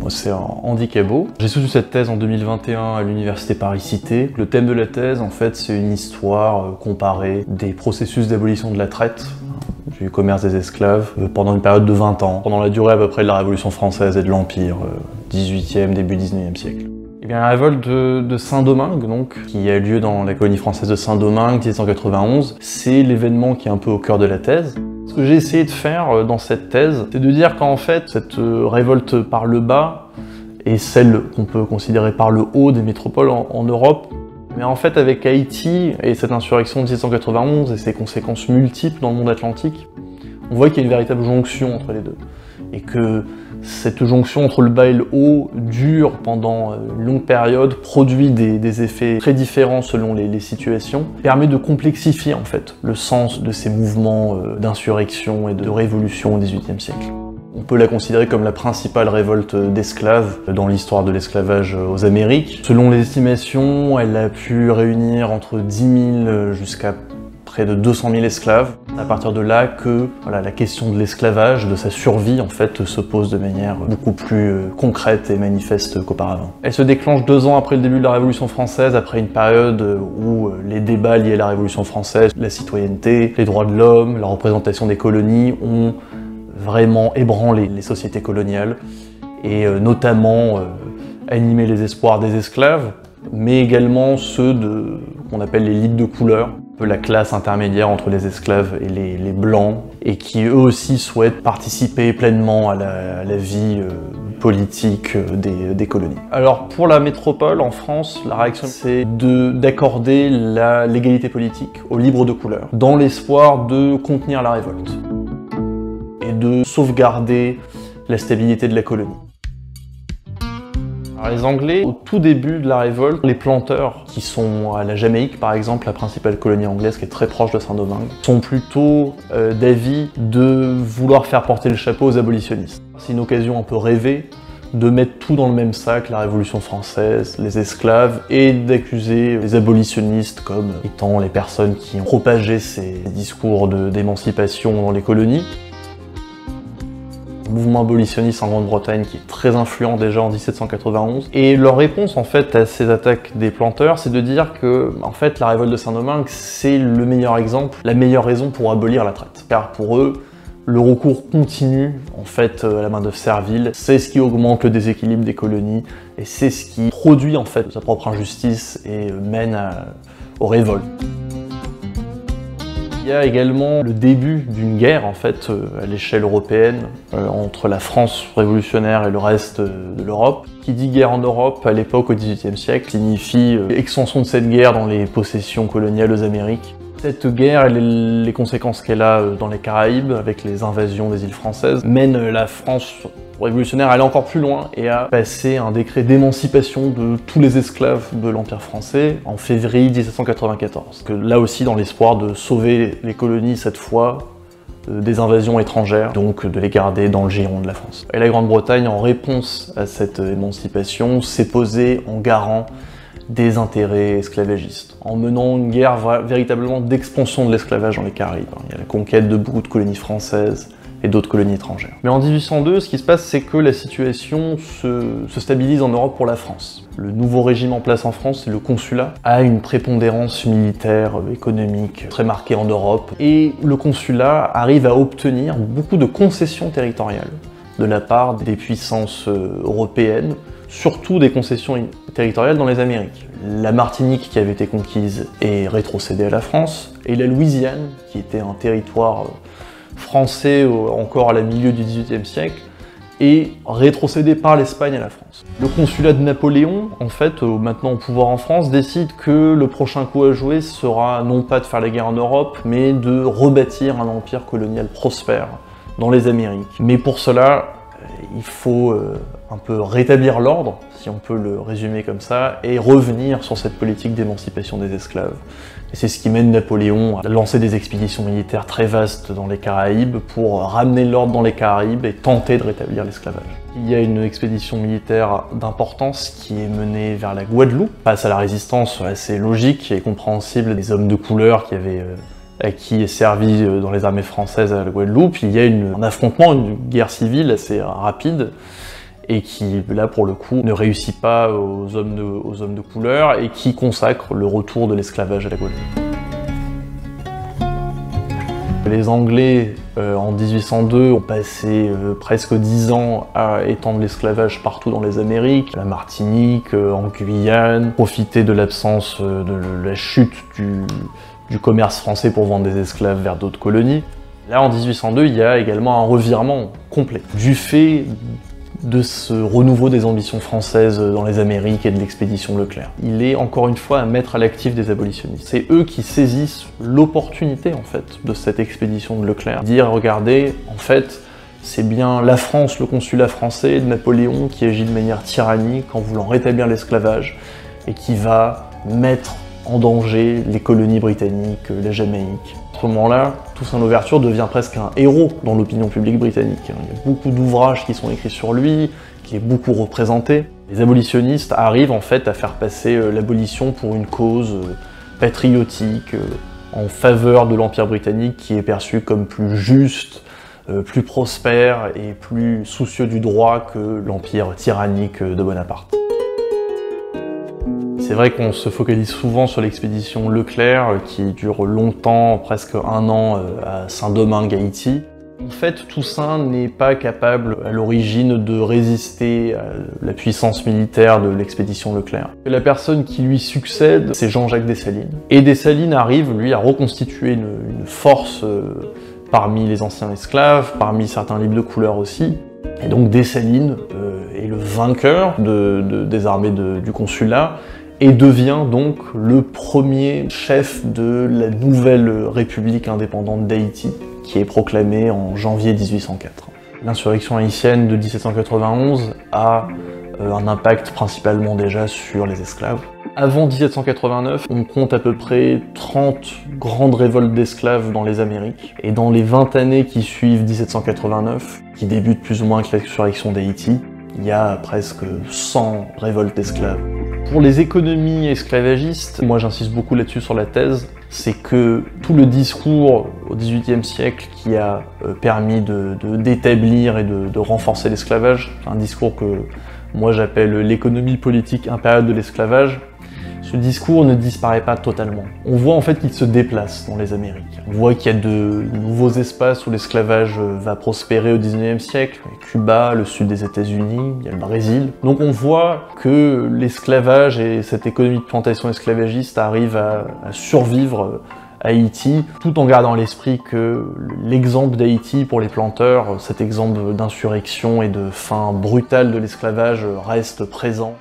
Moi, c'est Andy Cabot. J'ai soutenu cette thèse en 2021 à l'université Paris-Cité. Le thème de la thèse, en fait, c'est une histoire comparée des processus d'abolition de la traite, du commerce des esclaves, pendant une période de 20 ans, pendant la durée à peu près de la Révolution française et de l'Empire, 18e, début 19e siècle. Eh bien, la révolte de Saint-Domingue, donc, qui a lieu dans la colonie française de Saint-Domingue, 1791, c'est l'événement qui est un peu au cœur de la thèse. Ce que j'ai essayé de faire dans cette thèse, c'est de dire qu'en fait, cette révolte par le bas est celle qu'on peut considérer par le haut des métropoles en Europe. Mais en fait, avec Haïti et cette insurrection de 1791 et ses conséquences multiples dans le monde atlantique, on voit qu'il y a une véritable jonction entre les deux. Et que cette jonction entre le bas et le haut dure pendant une longue période, produit des effets très différents selon les situations, permet de complexifier en fait le sens de ces mouvements d'insurrection et de révolution au XVIIIe siècle. On peut la considérer comme la principale révolte d'esclaves dans l'histoire de l'esclavage aux Amériques. Selon les estimations, elle a pu réunir entre 10 000 jusqu'à près de 200 000 esclaves. À partir de là que la question de l'esclavage, de sa survie, en fait, se pose de manière beaucoup plus concrète et manifeste qu'auparavant. Elle se déclenche 2 ans après le début de la Révolution française, après une période où les débats liés à la Révolution française, la citoyenneté, les droits de l'homme, la représentation des colonies ont vraiment ébranlé les sociétés coloniales et notamment animé les espoirs des esclaves, mais également ceux qu'on appelle les libres de couleur, un peu la classe intermédiaire entre les esclaves et les blancs, et qui eux aussi souhaitent participer pleinement à la vie politique des colonies. Alors pour la métropole en France, la réaction c'est d'accorder l'égalité politique aux libres de couleur, dans l'espoir de contenir la révolte et de sauvegarder la stabilité de la colonie. Alors les Anglais, au tout début de la révolte, les planteurs, qui sont à la Jamaïque par exemple, la principale colonie anglaise qui est très proche de Saint-Domingue, sont plutôt d'avis de vouloir faire porter le chapeau aux abolitionnistes. C'est une occasion un peu rêvée de mettre tout dans le même sac, la Révolution française, les esclaves, et d'accuser les abolitionnistes comme étant les personnes qui ont propagé ces discours d'émancipation dans les colonies. Le mouvement abolitionniste en Grande-Bretagne qui est très influent déjà en 1791. Et leur réponse en fait à ces attaques des planteurs, c'est de dire que en fait la révolte de Saint-Domingue c'est le meilleur exemple, la meilleure raison pour abolir la traite. Car pour eux, le recours continu en fait à la main-d'œuvre servile, c'est ce qui augmente le déséquilibre des colonies et c'est ce qui produit en fait sa propre injustice et mène aux révoltes. Il y a également le début d'une guerre en fait à l'échelle européenne entre la France révolutionnaire et le reste de l'Europe. Qui dit guerre en Europe à l'époque au XVIIIe siècle signifie extension de cette guerre dans les possessions coloniales aux Amériques. Cette guerre et les conséquences qu'elle a dans les Caraïbes avec les invasions des îles françaises mènent la France révolutionnaire à aller encore plus loin et à passer un décret d'émancipation de tous les esclaves de l'Empire français en février 1794. Là aussi dans l'espoir de sauver les colonies cette fois des invasions étrangères, donc de les garder dans le giron de la France. Et la Grande-Bretagne, en réponse à cette émancipation, s'est posée en garant des intérêts esclavagistes, en menant une guerre véritablement d'expansion de l'esclavage dans les Caraïbes. Il y a la conquête de beaucoup de colonies françaises et d'autres colonies étrangères. Mais en 1802, ce qui se passe, c'est que la situation se stabilise en Europe pour la France. Le nouveau régime en place en France, c'est le consulat, a une prépondérance militaire, économique très marquée en Europe, et le consulat arrive à obtenir beaucoup de concessions territoriales de la part des puissances européennes, surtout des concessions territoriales dans les Amériques. La Martinique qui avait été conquise est rétrocédée à la France, et la Louisiane, qui était un territoire français encore à la milieu du XVIIIe siècle, est rétrocédée par l'Espagne à la France. Le consulat de Napoléon, en fait, maintenant au pouvoir en France, décide que le prochain coup à jouer sera non pas de faire la guerre en Europe, mais de rebâtir un empire colonial prospère dans les Amériques. Mais pour cela, il faut un peu rétablir l'ordre, si on peut le résumer comme ça, et revenir sur cette politique d'émancipation des esclaves. Et c'est ce qui mène Napoléon à lancer des expéditions militaires très vastes dans les Caraïbes pour ramener l'ordre dans les Caraïbes et tenter de rétablir l'esclavage. Il y a une expédition militaire d'importance qui est menée vers la Guadeloupe, face à la résistance assez logique et compréhensible des hommes de couleur qui avaient acquis et servi dans les armées françaises à la Guadeloupe. Il y a un affrontement, une guerre civile assez rapide, et qui, là pour le coup, ne réussit pas aux hommes de couleur et qui consacre le retour de l'esclavage à la colonie. Les Anglais, en 1802, ont passé presque 10 ans à étendre l'esclavage partout dans les Amériques, la Martinique, en Guyane, profiter de l'absence de la chute du commerce français pour vendre des esclaves vers d'autres colonies. Là, en 1802, il y a également un revirement complet. Du fait de ce renouveau des ambitions françaises dans les Amériques et de l'expédition Leclerc. Il est encore une fois à mettre à l'actif des abolitionnistes. C'est eux qui saisissent l'opportunité en fait de cette expédition de Leclerc. Dire, regardez, en fait, c'est bien la France, le consulat français de Napoléon qui agit de manière tyrannique en voulant rétablir l'esclavage et qui va mettre en danger les colonies britanniques, la Jamaïque. À ce moment-là, Toussaint Louverture devient presque un héros dans l'opinion publique britannique. Il y a beaucoup d'ouvrages qui sont écrits sur lui, qui est beaucoup représenté. Les abolitionnistes arrivent en fait à faire passer l'abolition pour une cause patriotique, en faveur de l'Empire britannique qui est perçu comme plus juste, plus prospère et plus soucieux du droit que l'Empire tyrannique de Bonaparte. C'est vrai qu'on se focalise souvent sur l'expédition Leclerc qui dure longtemps, presque 1 an, à Saint-Domingue, Haïti. En fait, Toussaint n'est pas capable à l'origine de résister à la puissance militaire de l'expédition Leclerc. La personne qui lui succède, c'est Jean-Jacques Dessalines. Et Dessalines arrive, lui, à reconstituer une force parmi les anciens esclaves, parmi certains libres de couleur aussi. Et donc Dessalines est le vainqueur des armées du consulat, et devient donc le premier chef de la nouvelle République indépendante d'Haïti, qui est proclamée en janvier 1804. L'insurrection haïtienne de 1791 a un impact principalement déjà sur les esclaves. Avant 1789, on compte à peu près 30 grandes révoltes d'esclaves dans les Amériques, et dans les 20 années qui suivent 1789, qui débutent plus ou moins avec l'insurrection d'Haïti, il y a presque 100 révoltes d'esclaves. Pour les économies esclavagistes, moi j'insiste beaucoup là-dessus sur la thèse, c'est que tout le discours au XVIIIe siècle qui a permis d'établir et de renforcer l'esclavage, un discours que moi j'appelle l'économie politique impériale de l'esclavage, ce discours ne disparaît pas totalement. On voit en fait qu'il se déplace dans les Amériques. On voit qu'il y a de nouveaux espaces où l'esclavage va prospérer au XIXe siècle. Cuba, le sud des États-Unis, il y a le Brésil. Donc on voit que l'esclavage et cette économie de plantation esclavagiste arrivent à survivre à Haïti, tout en gardant à l'esprit que l'exemple d'Haïti pour les planteurs, cet exemple d'insurrection et de fin brutale de l'esclavage reste présent.